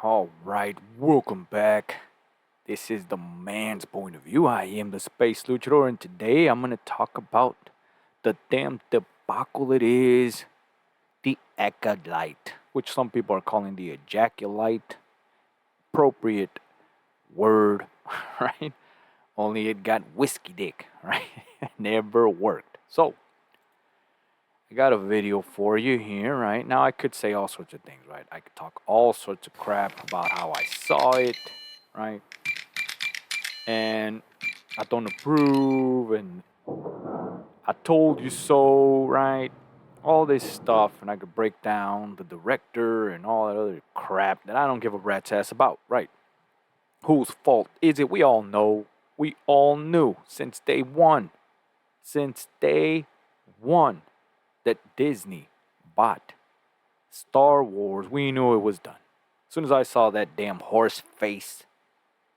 All right, welcome back. This is the man's point of view. I am the Space Luchador, and today I'm going to talk about the damn debacle it is the Acolyte, which some people are calling the ejaculite. Appropriate word, right? Only it got whiskey dick, right? Never worked. So, I got a video for you here, right? Now, I could say all sorts of things, right? I could talk all sorts of crap about how I saw it, right? And I don't approve, and I told you so, right? All this stuff, and I could break down the director and all that other crap that I don't give a rat's ass about, right? Whose fault is it? We all know. We all knew since day one. Since day one that Disney bought Star Wars, we knew it was done. As soon as I saw that damn horse face,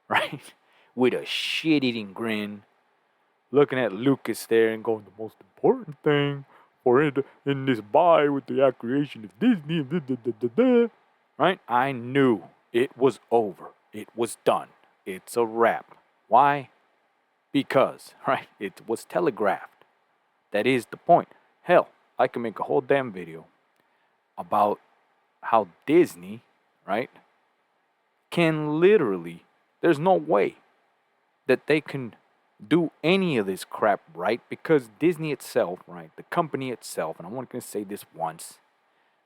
right? With a shit eating grin, looking at Lucas there and going, the most important thing for it in this buy with the creation of Disney, blah, blah, blah, blah, blah. Right? I knew it was over. It was done. It's a wrap. Why? Because, right, it was telegraphed. That is the point. Hell, I can make a whole damn video about how Disney, right, can literally, there's no way that they can do any of this crap right because Disney itself, right, the company itself, and I'm only going to say this once,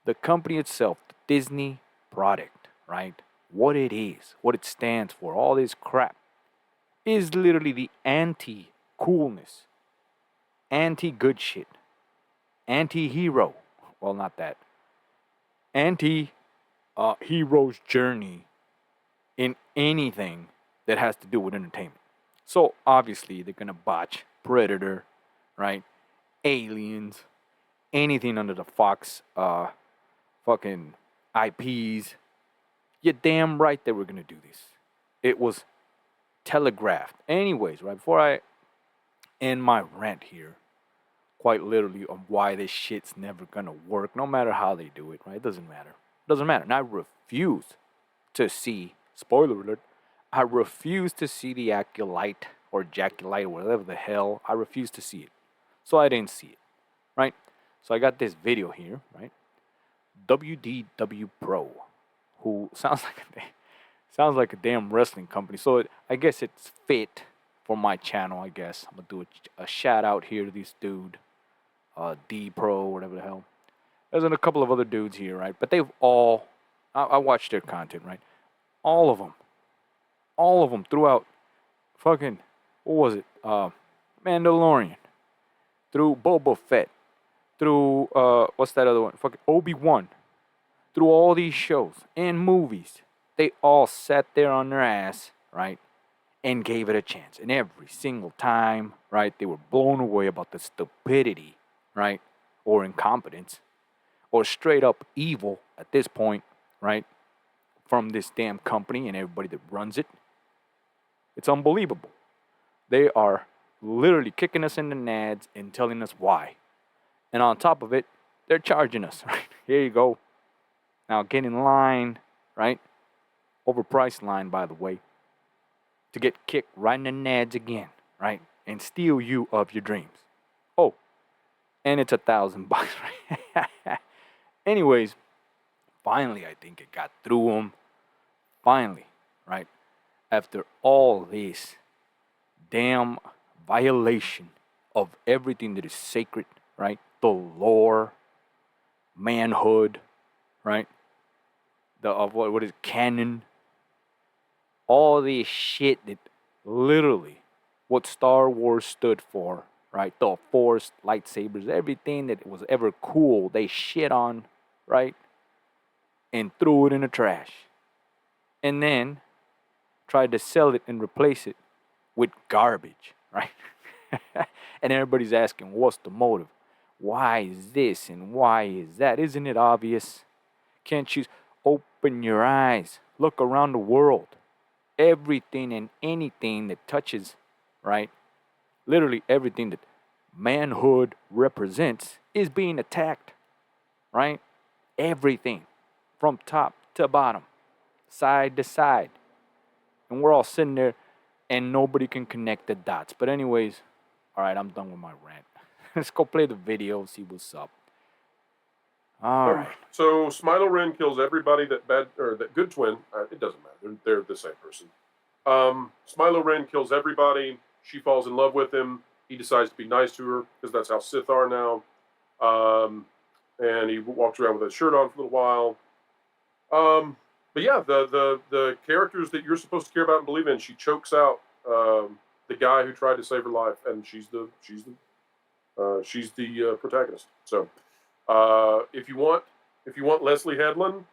the company itself, the Disney product, right, what it is, what it stands for, all this crap, is literally the anti-coolness, anti-good shit, anti-hero, well, not that, anti-hero's journey in anything that has to do with entertainment. So obviously they're gonna botch Predator, right? Aliens, anything under the Fox fucking IPs. You're damn right they were gonna do this. It was telegraphed. Anyways, right before I end my rant here, quite literally on why this shit's never gonna work, no matter how they do it, right? It doesn't matter. It doesn't matter. And I refuse to see, spoiler alert, I refuse to see the Acolyte or ejaculite or whatever the hell. I refuse to see it. So I didn't see it, right? So I got this video here, right? WDW Pro, who sounds like a damn wrestling company. So I guess it's fit for my channel. I guess I'm gonna do a shout out here to this dude, D Pro, whatever the hell. There's a couple of other dudes here, right? But they've all, I watched their content, right? All of them throughout fucking, what was it? Mandalorian, through Boba Fett, through, what's that other one? Fucking Obi-Wan, through all these shows and movies. They all sat there on their ass, right? And gave it a chance. And every single time, right, they were blown away about the stupidity, right? Or incompetence, or straight up evil at this point, right? From this damn company and everybody that runs it. It's unbelievable. They are literally kicking us in the nads and telling us why. And on top of it, they're charging us, right? Here you go. Now get in line, right? Overpriced line, by the way. To get kicked right in the nads again, right? And steal you of your dreams. Oh, and it's $1,000, right? Anyways, finally, I think it got through them. Finally, right? After all this damn violation of everything that is sacred, right? The lore, manhood, right? The of what is canon, all this shit that literally what Star Wars stood for, right? The Force, lightsabers, everything that was ever cool, they shit on, right? And threw it in the trash. And then tried to sell it and replace it with garbage, right? And everybody's asking, what's the motive? Why is this and why is that? Isn't it obvious? Can't you open your eyes? Look around the world. Everything and anything that touches, right? Literally everything that manhood represents is being attacked, right? Everything from top to bottom. side to side. And we're all sitting there and nobody can connect the dots. But anyways, all right, I'm done with my rant. Let's go play the video, see what's up. All right. So Smilo Ren kills everybody that good twin. It doesn't matter. They're the same person. Smilo Ren kills everybody. She falls in love with him. He decides to be nice to her because that's how Sith are now. And he walks around with his shirt on for a little while. But yeah, the characters that you're supposed to care about and believe in, she chokes out the guy who tried to save her life, and she's the protagonist. So if you want Leslie Headland,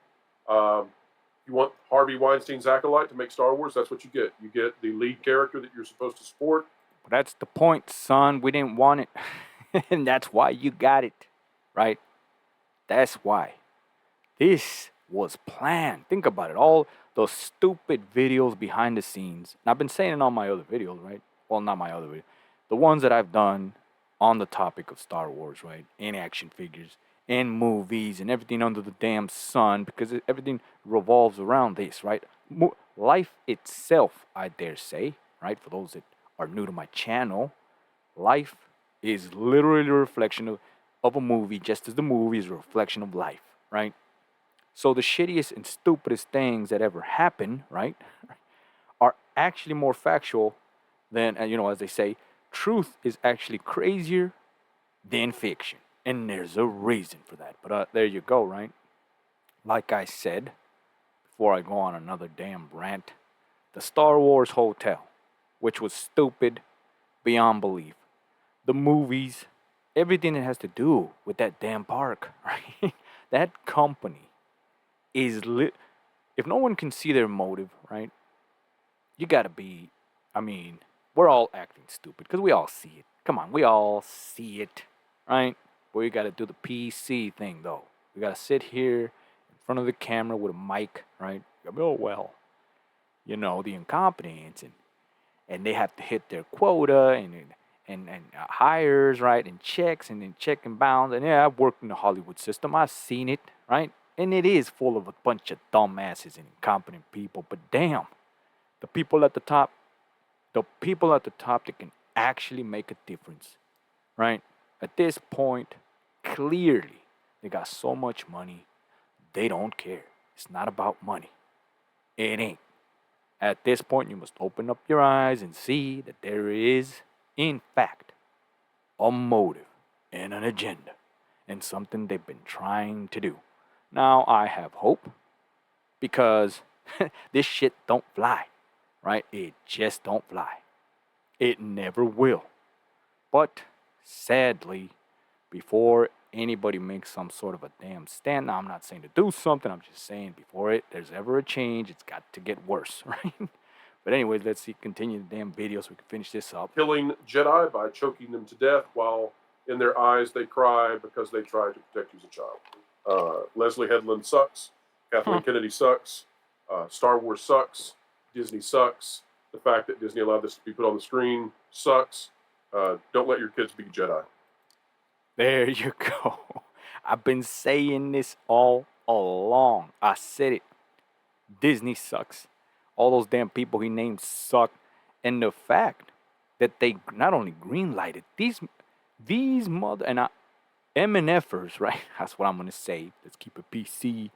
if you want Harvey Weinstein's Acolyte to make Star Wars, that's what you get. You get the lead character that you're supposed to support. That's the point, son. We didn't want it. And that's why you got it, right? That's why. This was planned. Think about it. All those stupid videos behind the scenes. And I've been saying it on my other videos, right? Well, not my other videos. The ones that I've done on the topic of Star Wars, right? In action figures, in movies, and everything under the damn sun, because everything revolves around this, right? Life itself, I dare say, right? For those that are new to my channel, life is literally a reflection of a movie, just as the movie is a reflection of life, right? So the shittiest and stupidest things that ever happen, right, are actually more factual than, as they say, truth is actually crazier than fiction. And there's a reason for that. But there you go, right? Like I said, before I go on another damn rant, the Star Wars Hotel, which was stupid beyond belief. The movies, everything that has to do with that damn park, right? That company is lit. If no one can see their motive, right? You gotta be, we're all acting stupid because we all see it. Come on, we all see it, right? But we gotta do the PC thing though. We gotta sit here in front of the camera with a mic, right? Oh well, the incompetence and they have to hit their quota and hires, right, and checks and then check and bounds. And yeah, I've worked in the Hollywood system. I've seen it, right? And it is full of a bunch of dumbasses and incompetent people. But damn, the people at the top that can actually make a difference, right? At this point, clearly, they got so much money, they don't care. It's not about money. It ain't. At this point, you must open up your eyes and see that there is, in fact, a motive and an agenda and something they've been trying to do. Now, I have hope because this shit don't fly, right? It just don't fly. It never will. But sadly, before anybody makes some sort of a damn stand, now I'm not saying to do something, I'm just saying before there's ever a change, it's got to get worse, right? But anyways, let's continue the damn video so we can finish this up. Killing Jedi by choking them to death while in their eyes they cry because they tried to protect you as a child. Leslie Headland sucks. Kathleen Kennedy sucks. Star Wars sucks. Disney sucks. The fact that Disney allowed this to be put on the screen sucks. Don't let your kids be Jedi. There you go. I've been saying this all along. I said it. Disney sucks. All those damn people he named suck. And the fact that they not only greenlighted these mother and MNFers, right? That's what I'm gonna say. Let's keep it PC.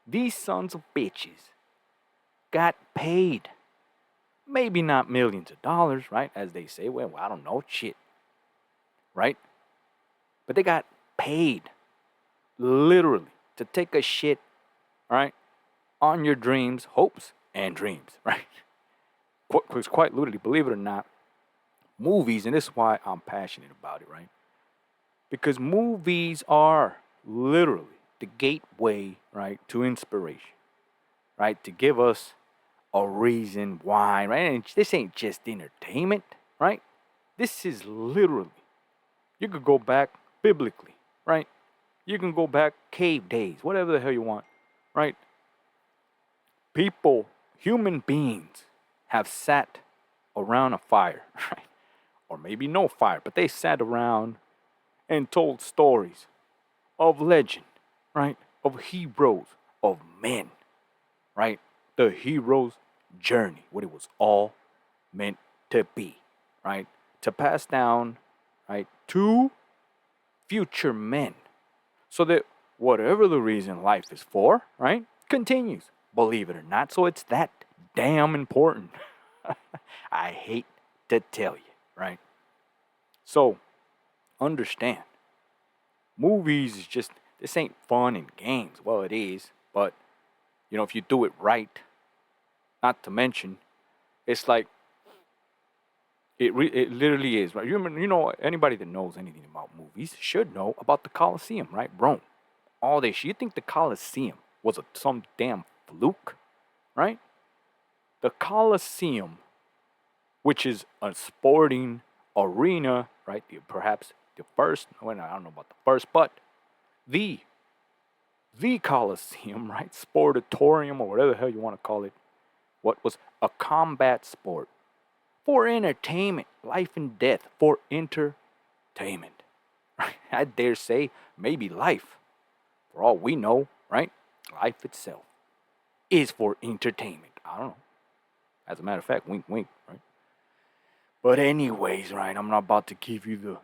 These sons of bitches got paid. Maybe not millions of dollars, right? As they say. Well, I don't know. Shit. Right? But they got paid. Literally. To take a shit. Right? On your dreams, hopes, and dreams. Right? Quite literally, believe it or not. Movies, and this is why I'm passionate about it, right? Because movies are literally the gateway, right, to inspiration, right? To give us a reason why, right? And this ain't just entertainment, right? This is literally, you could go back biblically, right? You can go back cave days, whatever the hell you want, right? People, human beings, have sat around a fire, right? Or maybe no fire, but they sat around and told stories of legend, right? Of heroes, of men, right? the hero's journey, what it was all meant to be, right? To pass down, right, to future men, so that whatever the reason life is for, right, continues. Believe it or not, so it's that damn important. I hate to tell you, right? So understand, movies is just, this ain't fun and games. Well, it is, but if you do it right, not to mention, it's like it literally is, right? Anybody that knows anything about movies should know about the Colosseum, right? Rome, all this. You think the Colosseum was some damn fluke, right? The Colosseum, which is a sporting arena, right? Perhaps the first. Well, I don't know about the first, but the Colosseum, right? Sportatorium, or whatever the hell you want to call it, what was a combat sport for entertainment, life and death for entertainment. I dare say, maybe life, for all we know, right? Life itself is for entertainment. I don't know. As a matter of fact, wink, wink, right? But anyways, right? I'm not about to give you the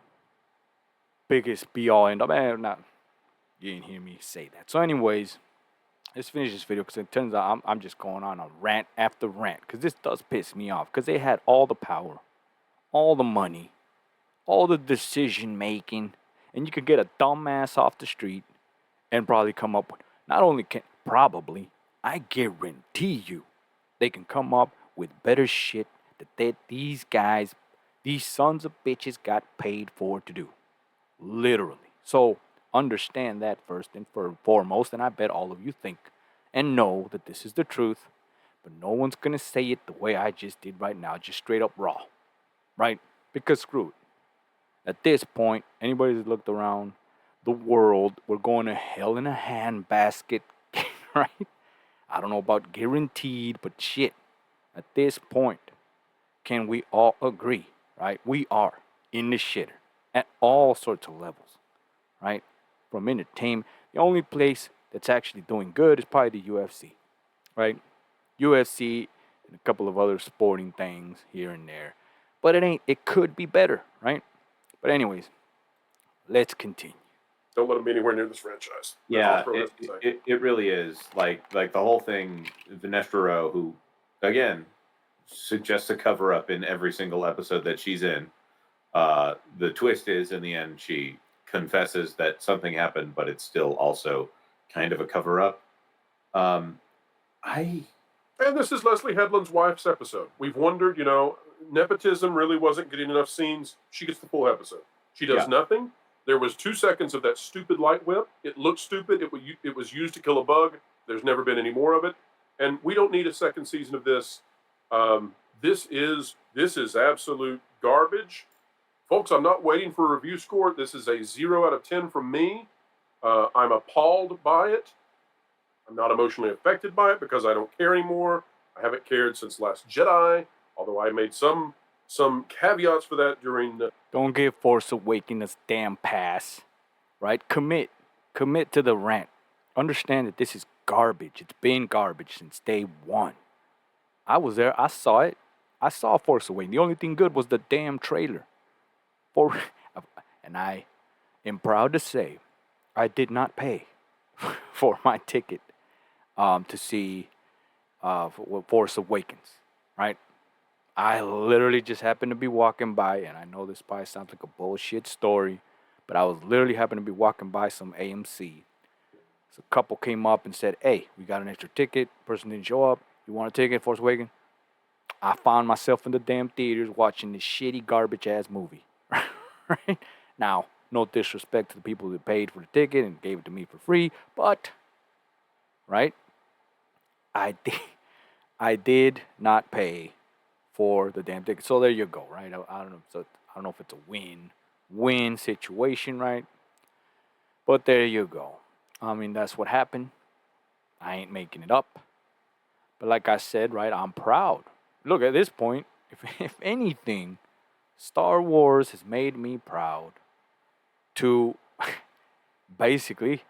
biggest be all end up. Not, you didn't hear me say that. So, anyways, let's finish this video because it turns out I'm just going on a rant after rant because this does piss me off because they had all the power, all the money, all the decision making, and you could get a dumbass off the street and probably come up with, not only can, probably, I guarantee you, they can come up with better shit that these guys, these sons of bitches got paid for to do. Literally. So understand that first and foremost, and I bet all of you think and know that this is the truth, but no one's gonna say it the way I just did right now, just straight up raw, right? Because screw it. At this point, anybody that's looked around the world, we're going to hell in a handbasket, right? I don't know about guaranteed, but shit. At this point, can we all agree, right? We are in the shitter at all sorts of levels, right? From entertainment, the only place that's actually doing good is probably the UFC, right? UFC and a couple of other sporting things here and there. But it could be better, right? But anyways, let's continue. Don't let them be anywhere near this franchise. Yeah, it really is like the whole thing. Vanessa, who again suggests a cover up in every single episode that she's in. The twist is, in the end, she confesses that something happened, but it's still also kind of a cover up. And this is Leslie Headland's wife's episode. We've wondered, nepotism really wasn't getting enough scenes. She gets the full episode. She does nothing. There was 2 seconds of that stupid light whip. It looked stupid. It was used to kill a bug. There's never been any more of it. And we don't need a second season of this. This is absolute garbage. Folks, I'm not waiting for a review score. This is a 0 out of 10 from me. I'm appalled by it. I'm not emotionally affected by it because I don't care anymore. I haven't cared since Last Jedi, although I made some caveats for that during the... Don't give Force Awakens a damn pass, right? Commit to the rant. Understand that this is garbage. It's been garbage since day one. I was there. I saw it. I saw Force Awakens. The only thing good was the damn trailer. And I am proud to say I did not pay for my ticket to see Force Awakens, right? I literally just happened to be walking by, and I know this probably sounds like a bullshit story, but I was literally happened to be walking by some AMC. So a couple came up and said, "Hey, we got an extra ticket. Person didn't show up. You want a ticket, Force Awakens?" I found myself in the damn theaters watching this shitty garbage ass movie. Right? Now, no disrespect to the people that paid for the ticket and gave it to me for free, but right? I did not pay for the damn ticket. So there you go, right? I don't know. So I don't know if it's a win situation, right? But there you go. I mean, that's what happened. I ain't making it up. But like I said, right, I'm proud. Look, at this point, if anything, Star Wars has made me proud to basically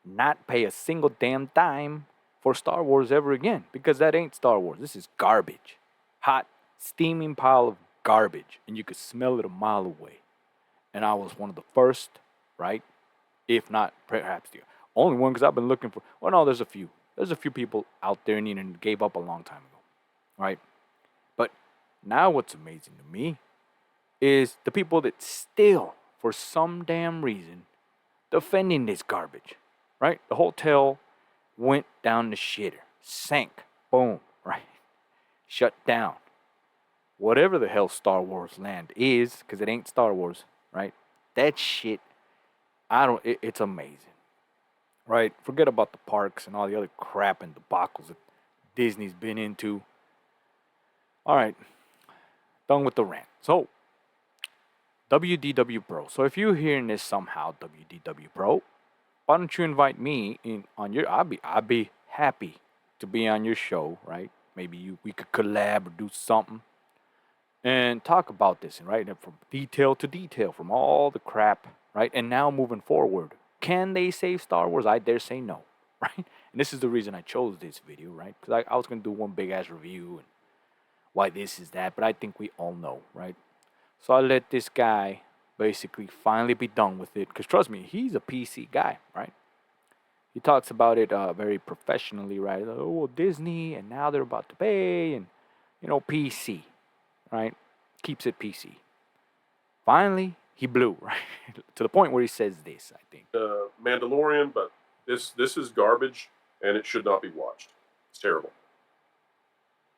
not pay a single damn dime for Star Wars ever again, because that ain't Star Wars. This is garbage. Hot, steaming pile of garbage, and you could smell it a mile away. And I was one of the first, right? If not perhaps the only one, because I've been looking for. Well, no, there's a few. There's a few people out there and gave up a long time ago, right? But now what's amazing to me is the people that still, for some damn reason, defending this garbage, right? The hotel went down the shitter, sank, boom, right? Shut down. Whatever the hell Star Wars land is, because it ain't Star Wars, right? That shit, it's amazing, right? Forget about the parks and all the other crap and debacles that Disney's been into. All right, done with the rant. So, WDW Pro. So if you're hearing this somehow, WDW Pro, why don't you invite me in on your? I'd be happy to be on your show, right? Maybe we could collab or do something and talk about this, and right, and from detail to detail, from all the crap, right? And now moving forward, can they save Star Wars? I dare say no, right? And this is the reason I chose this video, right? Because I was gonna do one big ass review and why this is that, but I think we all know, right? So I let this guy basically finally be done with it, because trust me, he's a PC guy, right? He talks about it very professionally, right? Oh, well, Disney, and now they're about to pay, and PC, right? Keeps it PC. Finally, he blew, right? To the point where he says this, I think. Mandalorian, but this is garbage, and it should not be watched. It's terrible.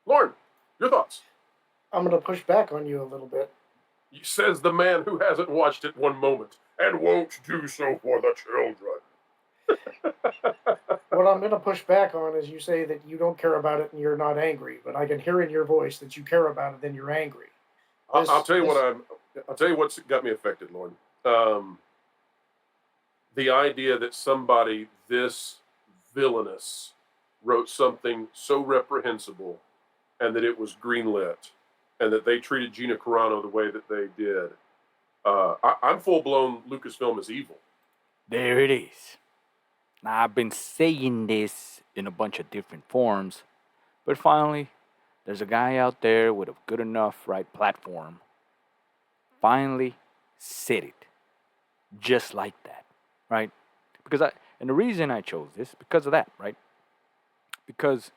Lauren, your thoughts? I'm going to push back on you a little bit. Says the man who hasn't watched it one moment and won't do so for the children. What I'm going to push back on is you say that you don't care about it and you're not angry, but I can hear in your voice that you care about it and you're angry. I'll tell you what's got me affected, Lauren. The idea that somebody this villainous wrote something so reprehensible and that it was greenlit and that they treated Gina Carano the way that they did. I'm full-blown Lucasfilm is evil. There it is. Now, I've been saying this in a bunch of different forms, but finally, there's a guy out there with a good enough, right, platform. Finally said it. Just like that, right? And the reason I chose this, because of that, right? Because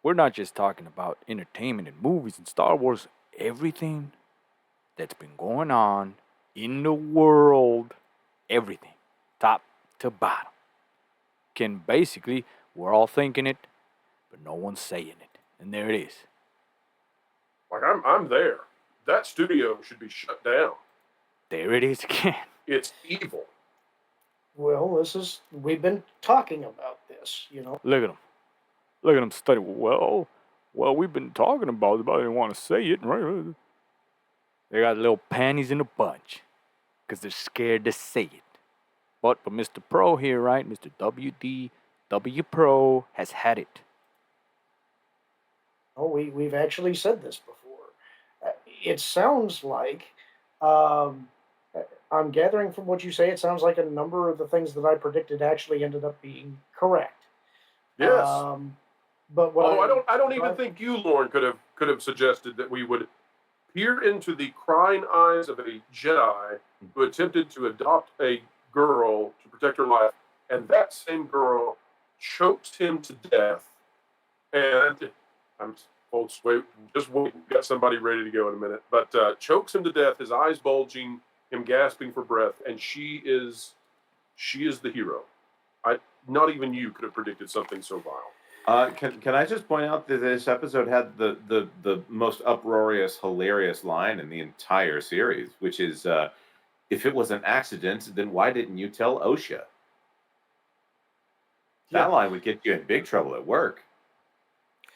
we're not just talking about entertainment and movies and Star Wars, everything that's been going on in the world, everything, top to bottom. We're all thinking it, but no one's saying it. And there it is. Like, I'm there. That studio should be shut down. There it is again. It's evil. Well, we've been talking about this, Look at them. Look at them study. Well, we've been talking about it, but I didn't want to say it, right? They got little panties in a bunch, because they're scared to say it. But Mr. Pro here, right? Mr. WDW Pro has had it. Oh, we've actually said this before. It sounds like, I'm gathering from what you say, it sounds like a number of the things that I predicted actually ended up being correct. Yes. But I don't even think you, Lauren, could have suggested that we would peer into the crying eyes of a Jedi who attempted to adopt a girl to protect her life, and that same girl chokes him to death. And folks, wait, just wait. We've got somebody ready to go in a minute. But chokes him to death, his eyes bulging, him gasping for breath, and she is the hero. Not even you could have predicted something so vile. Can I just point out that this episode had the most uproarious, hilarious line in the entire series, which is, if it was an accident, then why didn't you tell OSHA? That line would get you in big trouble at work.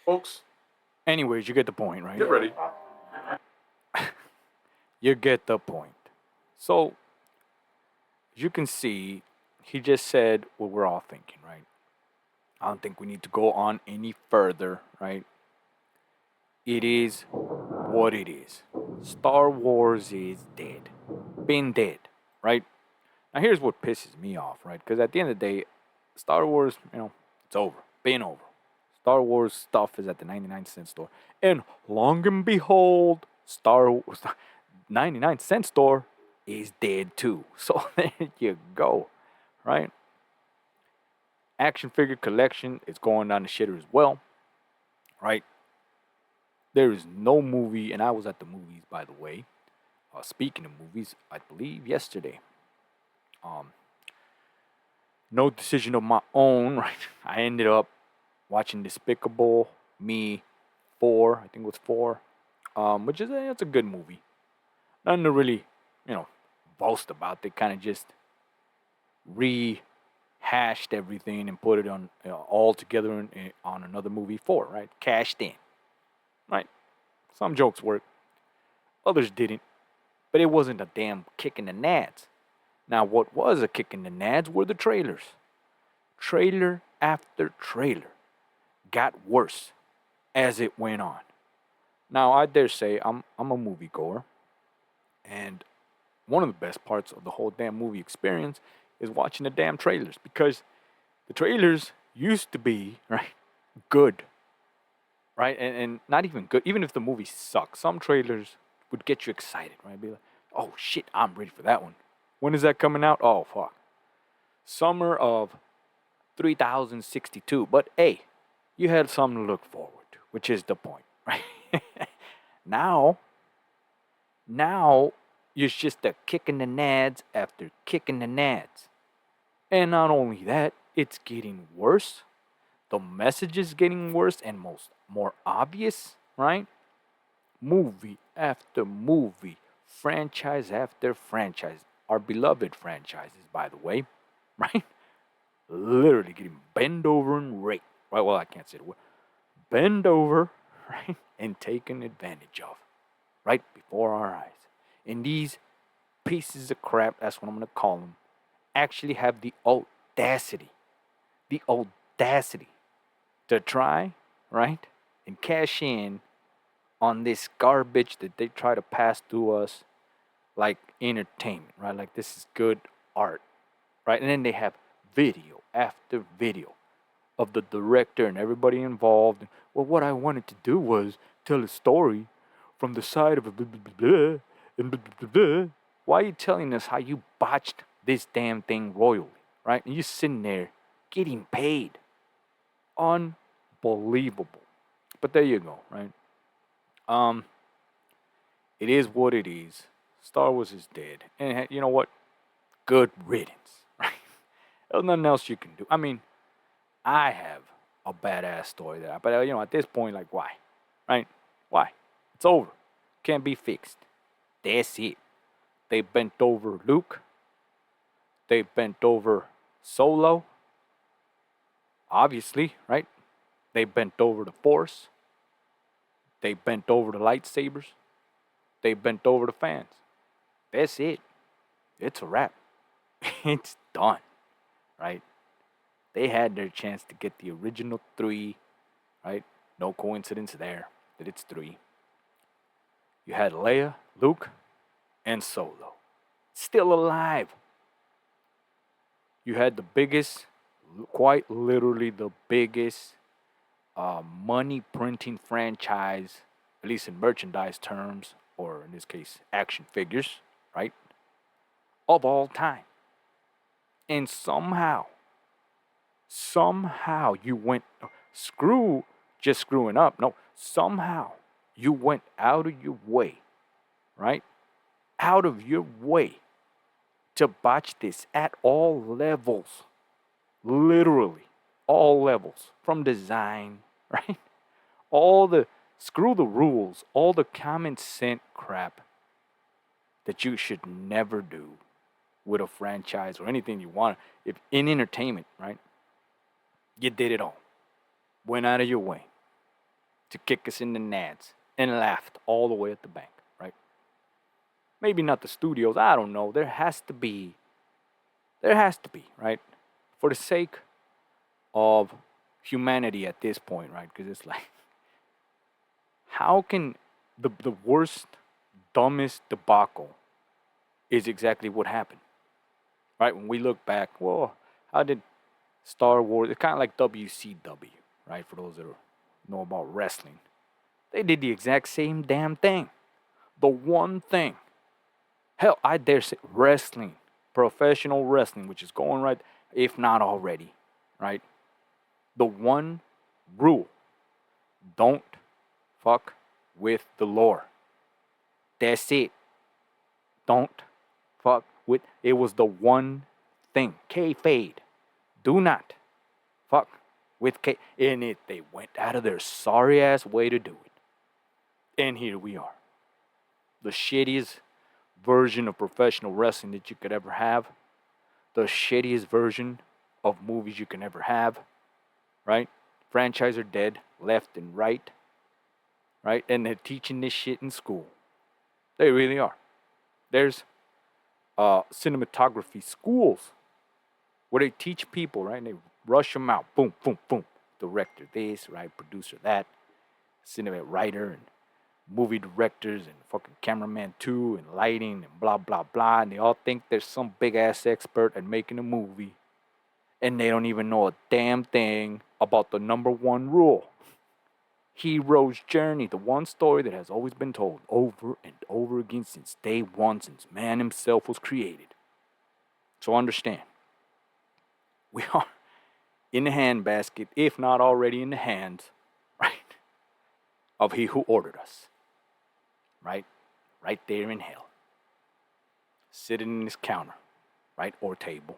Folks. Anyways, you get the point, right? Get ready. You get the point. So, as you can see, he just said what we're all thinking, right? I don't think we need to go on any further, right? It is what it is. Star Wars is dead. Been dead, right? Now here's what pisses me off, right? Because at the end of the day, Star Wars, it's over. been over. Star Wars stuff is at the 99-cent store. And long and behold, Star Wars 99-cent store is dead too. So there you go, right? Action figure collection is going down the shitter as well, right? There is no movie, and I was at the movies, by the way. Speaking of movies, I believe yesterday. Um, no decision of my own, right? I ended up watching Despicable Me 4. I think it was 4, which is it's a good movie. Nothing to really, you know, boast about. They kind of just rehashed everything and put it on all together on another movie 4, right? Cashed in, right? Some jokes worked, others didn't, but it wasn't a damn kick in the nads. Now, what was a kick in the nads were the trailers. Trailer after trailer got worse as it went on. Now, I dare say I'm a moviegoer, and one of the best parts of the whole damn movie experience is watching the damn trailers, because the trailers used to be right good, right, and not even good. Even if the movie sucks, some trailers would get you excited, right? Be like, oh shit, I'm ready for that one. When is that coming out? Oh fuck, summer of 3062. But hey, you had something to look forward to, which is the point, right? now Now, it's just a kick in the nads after kicking the nads. And not only that, it's getting worse. The message is getting worse and more obvious, right? Movie after movie, franchise after franchise. Our beloved franchises, by the way, right? Literally getting bent over and raped. Right, well, I can't say the word. Bend over, right? And taken advantage of right before our eyes. And these pieces of crap, that's what I'm going to call them, actually have the audacity to try, right, and cash in on this garbage that they try to pass to us like entertainment, right? Like this is good art, right? And then they have video after video of the director and everybody involved. Well, what I wanted to do was tell a story from the side of a blah, blah, blah, blah, and blah, blah, blah, blah. Why are you telling us how you botched this damn thing royally, right? And you're sitting there getting paid. Unbelievable. But there you go, right? Um, it is what it is. Star Wars is dead. And you know what? Good riddance, right? There's nothing else you can do. I mean, I have a badass story there. But, at this point, like, why? Right? Why? It's over. Can't be fixed. That's it. They bent over Luke. They bent over Solo. Obviously, right? They bent over the Force. They bent over the lightsabers. They bent over the fans. That's it. It's a wrap. It's done, right? They had their chance to get the original 3, right? No coincidence there that it's 3. You had Leia, Luke, and Solo. Still alive. You had the biggest, quite literally the biggest money printing franchise, at least in merchandise terms, or in this case, action figures, right? Of all time. And somehow you went, screw just screwing up. No, somehow you went out of your way, right? Out of your way to botch this at all levels. Literally, all levels. From design, right? All the, screw the rules, all the common sense crap that you should never do with a franchise or anything you want. If in entertainment, right? You did it all. Went out of your way to kick us in the nads and laughed all the way at the bank, right? Maybe not the studios, I don't know. There has to be, right? For the sake of humanity at this point, right? Because it's like, how can the worst, dumbest debacle is exactly what happened, right? When we look back, well, how did Star Wars, it's kind of like WCW, right? For those that know about wrestling, they did the exact same damn thing. The one thing, hell, I dare say, wrestling, professional wrestling, which is going right, if not already, right? The one rule: don't fuck with the lore. That's it. Don't fuck with. It was the one thing. Kayfabe. Do not fuck with K. And it, they went out of their sorry ass way to do it. And here we are. The shittiest version of professional wrestling that you could ever have. The shittiest version of movies you can ever have. Right? Franchise are dead, left and right. Right? And they're teaching this shit in school. They really are. There's cinematography schools where they teach people, right? And they rush them out. Boom, boom, boom. Director this, right? Producer that. Cinema writer and movie directors and fucking cameraman too and lighting and blah, blah, blah. And they all think they're some big ass expert at making a movie. And they don't even know a damn thing about the number one rule. Hero's journey, the one story that has always been told over and over again since day one, since man himself was created. So understand, we are in the handbasket, if not already in the hands, right, of he who ordered us. Right? Right there in hell. Sitting in this counter, right, or table.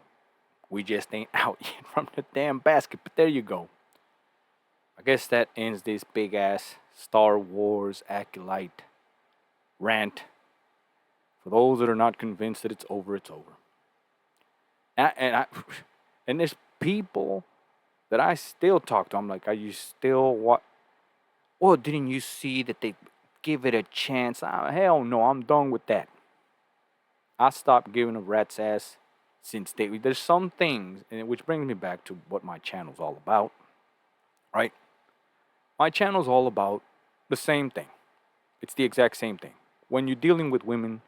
We just ain't out yet from the damn basket, but there you go. I guess that ends this big ass Star Wars Acolyte rant. For those that are not convinced that it's over, it's over. And there's people that I still talk to. I'm like, are you still what? Well, didn't you see that they give it a chance? Hell no, I'm done with that. I stopped giving a rat's ass since there's some things, and which brings me back to what my channel's all about, right? My channel's all about the same thing. It's the exact same thing. When you're dealing with women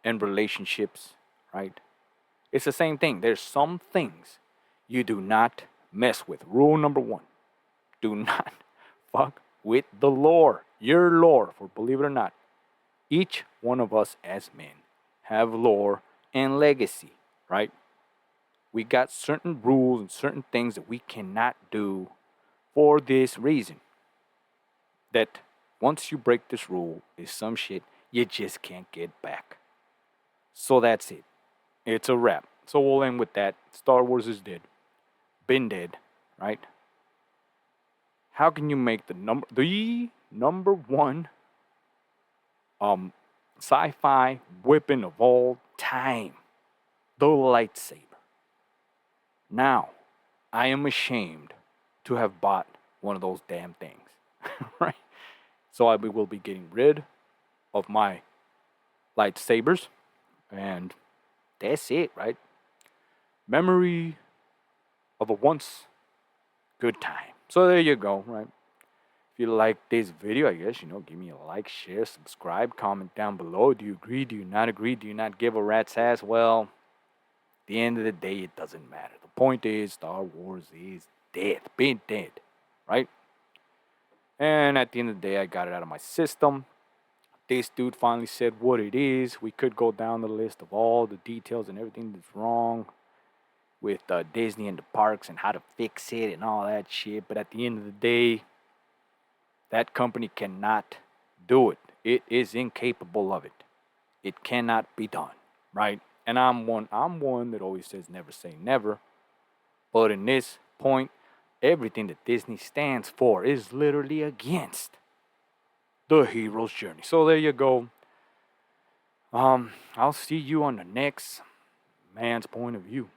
and relationships, right? It's the same thing. There's some things you do not mess with. Rule number one: do not fuck with the lore. Your lore, for believe it or not, each one of us as men have lore and legacy, right? We got certain rules and certain things that we cannot do for this reason. That once you break this rule, is some shit you just can't get back. So that's it. It's a wrap. So we'll end with that. Star Wars is dead. Been dead, right? How can you make the number one sci-fi weapon of all time, the lightsaber? Now, I am ashamed to have bought one of those damn things, right? So I will be getting rid of my lightsabers, and that's it, right? Memory of a once good time. So there you go, right? If you like this video, I guess, give me a like, share, subscribe, comment down below. Do you agree? Do you not agree? Do you not give a rat's ass? Well, at the end of the day, it doesn't matter. The point is, Star Wars is dead. Been dead, right? And at the end of the day, I got it out of my system. This dude finally said what it is. We could go down the list of all the details and everything that's wrong with Disney and the parks and how to fix it and all that shit. But at the end of the day, that company cannot do it. It is incapable of it. It cannot be done, right? And I'm one that always says never say never. But in this point, everything that Disney stands for is literally against the hero's journey. So there you go. I'll see you on the next man's point of view.